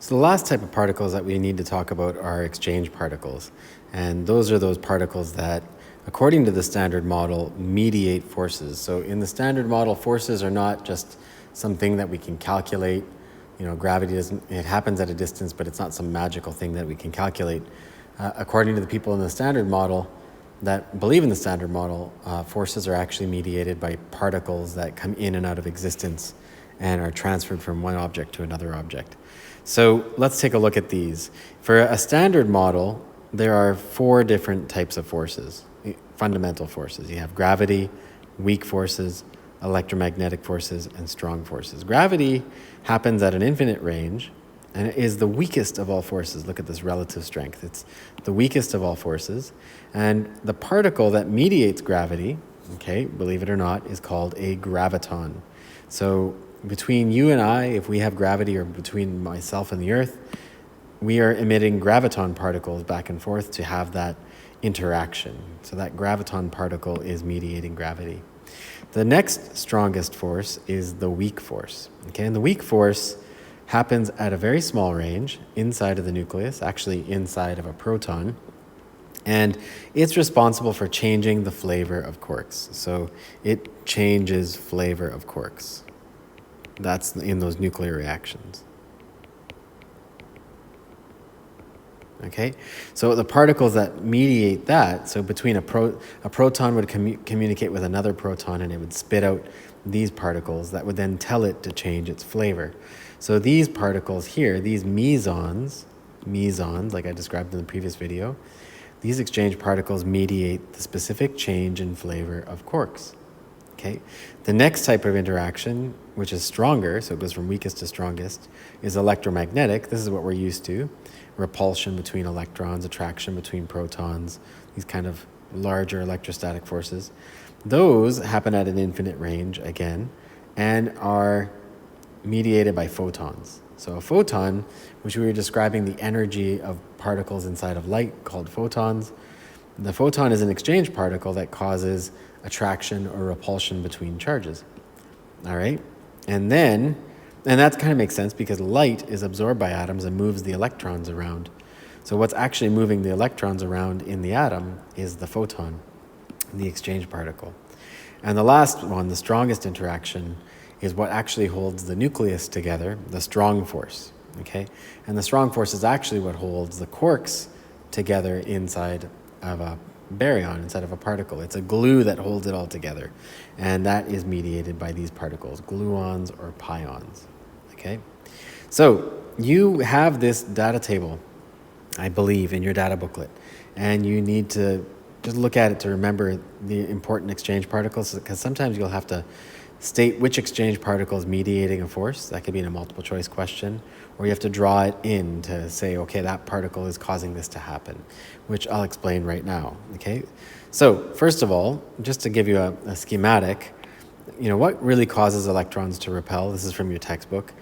So the last type of particles that we need to talk about are exchange particles. And those are those particles that, according to the Standard Model, mediate forces. So in the Standard Model, forces are not just something that we can calculate. You know, gravity doesn't, it happens at a distance, but it's not some magical thing that we can calculate. According to the people in the Standard Model that believe in the Standard Model, forces are actually mediated by particles that come in and out of existence and are transferred from one object to another object. So let's take a look at these. For a Standard Model, there are 4 different types of forces, fundamental forces. You have gravity, weak forces, electromagnetic forces, and strong forces. Gravity happens at an infinite range and it is the weakest of all forces. Look at this relative strength. It's the weakest of all forces. And the particle that mediates gravity, okay, believe it or not, is called a graviton. So between you and I, if we have gravity, or between myself and the Earth, we are emitting graviton particles back and forth to have that interaction. So that graviton particle is mediating gravity. The next strongest force is the weak force. Okay, and the weak force happens at a very small range inside of the nucleus, actually inside of a proton, and it's responsible for changing the flavor of quarks. So it changes flavor of quarks. That's in those nuclear reactions. Okay, so the particles that mediate that, so between a proton would communicate with another proton and it would spit out these particles that would then tell it to change its flavor. So these particles here, these mesons, like I described in the previous video, these exchange particles mediate the specific change in flavor of quarks. Okay. The next type of interaction, which is stronger, so it goes from weakest to strongest, is electromagnetic. This is what we're used to. Repulsion between electrons, attraction between protons, these kind of larger electrostatic forces. Those happen at an infinite range again and are mediated by photons. So a photon, which we were describing the energy of particles inside of light called photons, the photon is an exchange particle that causes attraction or repulsion between charges. All right? And that kind of makes sense because light is absorbed by atoms and moves the electrons around. So what's actually moving the electrons around in the atom is the photon, the exchange particle. And the last one, the strongest interaction, is what actually holds the nucleus together, the strong force. Okay? And the strong force is actually what holds the quarks together inside of a baryon, inside of a particle. It's a glue that holds it all together. And that is mediated by these particles, gluons or pions. Okay? So you have this data table, I believe, in your data booklet. And you need to just look at it to remember the important exchange particles, because sometimes you'll have to state which exchange particle is mediating a force. That could be in a multiple choice question. Or you have to draw it in to say, okay, that particle is causing this to happen, which I'll explain right now. Okay? So first of all, just to give you a schematic, you know, what really causes electrons to repel? This is from your textbook.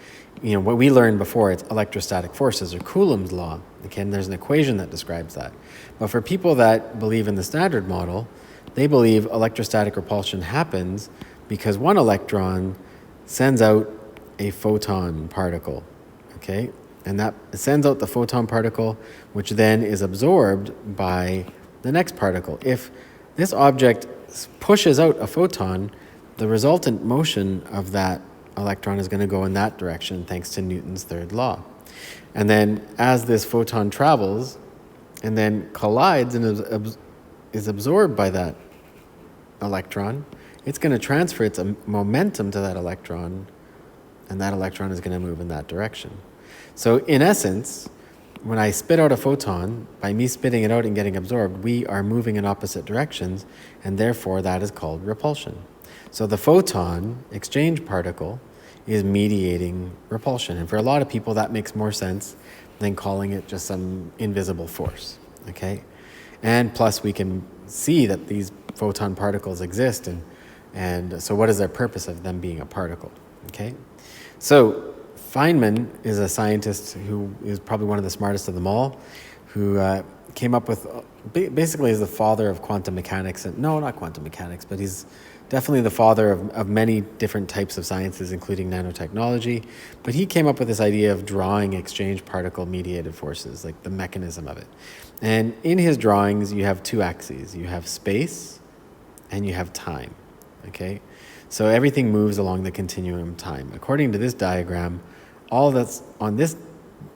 You know, what we learned before, it's electrostatic forces, or Coulomb's law. Okay, and there's an equation that describes that. But for people that believe in the Standard Model, they believe electrostatic repulsion happens because one electron sends out a photon particle. Okay, and that sends out the photon particle, which then is absorbed by the next particle. If this object pushes out a photon, the resultant motion of that electron is going to go in that direction, thanks to Newton's third law. And then as this photon travels and then collides and is absorbed by that electron, it's going to transfer its momentum to that electron, and that electron is going to move in that direction. So in essence, when I spit out a photon, by me spitting it out and getting absorbed, we are moving in opposite directions, and therefore that is called repulsion. So the photon exchange particle is mediating repulsion. And for a lot of people, that makes more sense than calling it just some invisible force. Okay? And plus, we can see that these photon particles exist, and so what is their purpose of them being a particle? Okay? So Feynman is a scientist who is probably one of the smartest of them all, who came up with, basically is the father of quantum mechanics. And no, not quantum mechanics, but he's definitely the father of many different types of sciences, including nanotechnology. But he came up with this idea of drawing exchange particle mediated forces, like the mechanism of it. And in his drawings, you have two axes. You have space and you have time, okay? So everything moves along the continuum of time. According to this diagram, all that's on this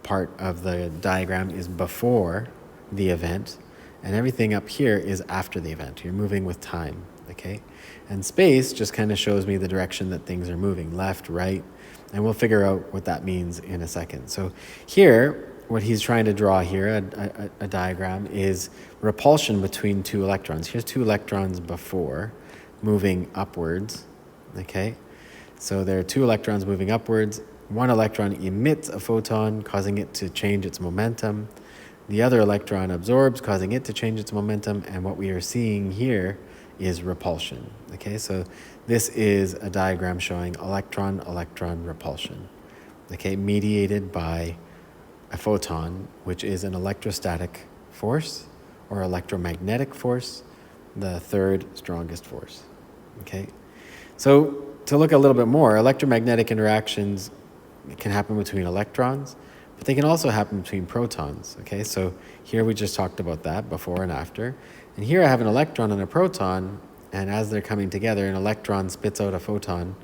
part of the diagram is before the event, and everything up here is after the event. You're moving with time, okay? And space just kind of shows me the direction that things are moving, left, right, and we'll figure out what that means in a second. So here, what he's trying to draw here, a diagram, is repulsion between two electrons. Here's two electrons before, moving upwards, okay? So there are two electrons moving upwards. One electron emits a photon, causing it to change its momentum. The other electron absorbs, causing it to change its momentum, and what we are seeing here is repulsion, okay? So this is a diagram showing electron-electron repulsion, okay, mediated by a photon, which is an electrostatic force or electromagnetic force, the third strongest force, okay? So to look a little bit more, electromagnetic interactions can happen between electrons, but they can also happen between protons, okay? So here we just talked about that before and after. And here I have an electron and a proton, and as they're coming together, an electron spits out a photon,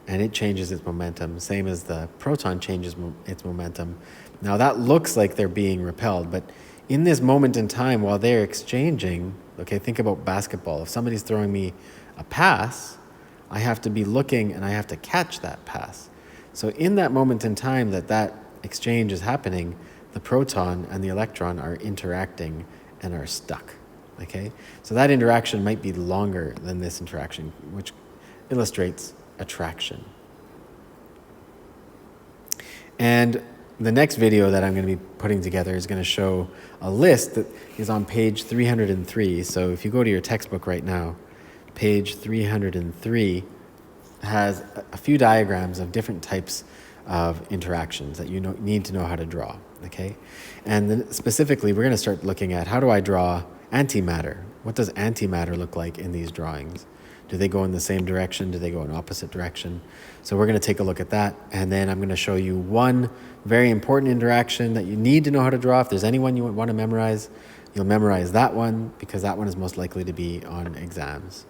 and it changes its momentum, same as the proton changes its momentum. Now that looks like they're being repelled, but in this moment in time while they're exchanging, okay, think about basketball. If somebody's throwing me a pass, I have to be looking and I have to catch that pass. So in that moment in time that exchange is happening, the proton and the electron are interacting and are stuck, okay? So that interaction might be longer than this interaction, which illustrates attraction. And the next video that I'm going to be putting together is going to show a list that is on page 303. So if you go to your textbook right now, page 303 has a few diagrams of different types of interactions that you need to know how to draw, okay? And then specifically, we're going to start looking at how do I draw antimatter? What does antimatter look like in these drawings? Do they go in the same direction? Do they go in opposite direction? So we're going to take a look at that, and then I'm going to show you one very important interaction that you need to know how to draw. If there's anyone you want to memorize, you'll memorize that one because that one is most likely to be on exams.